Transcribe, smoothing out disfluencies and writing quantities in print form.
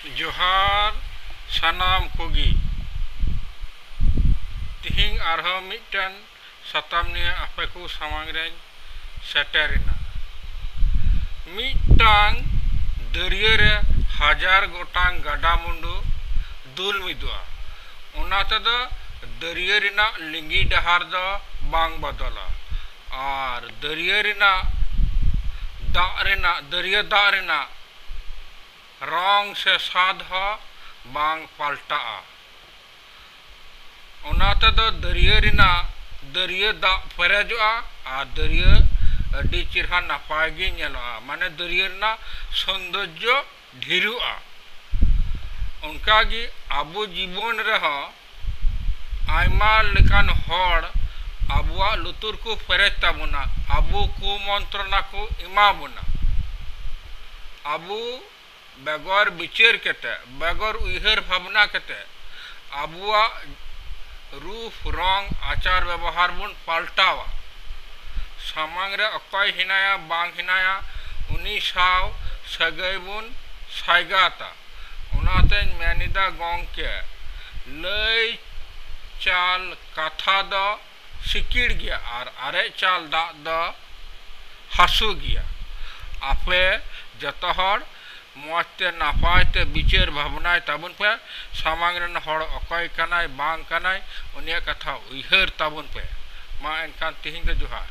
जोहार सानाम कोगी तिहिं आरहो मिटन सताम निया आपे को सामांग रे सेटेरिना मिटांग दरिया रे हजार गोटांग गाडा मुंडू दुल मिदुआ उनाते दो दरिया रिना लिंगी डहार दो बांग बदला और दरिया रिना दरिया दा रिना रंग से साध हो बांग पलटा उनाते दो दरिया दा पेरेजोआ और दरिया अडी चिरहा नापाय गे नेलोआ माने दरिया रिना सौंदर्य ढेरुआ उनका गी आबो जीवन रहा आयमा लेकान हर आबुआ लुतुर को पेरेज ताबुना आबो को मंत्रणा को इमा बुना आबू बेगर विचार केते बेगर उइहर भावना केते आबुआ रूप रंग आचार व्यवहार बुन पाल्टावा सामांग रे अकय हिनाया बांग हिनाया उनी साव सगै बुन साइगाता उनाते मेनिदा गंके लय चाल कथा द सिकिड़ गया और आरे चाल दा द हासु गया आपे जतो हर मौजते नापायते विचार भावनाय ताबुन पे सामांग रेन हर अकय कानाय बांग कानाय उनिया कथा उइहर ताबुन पे मा एनखान तिहिं दो जोहार।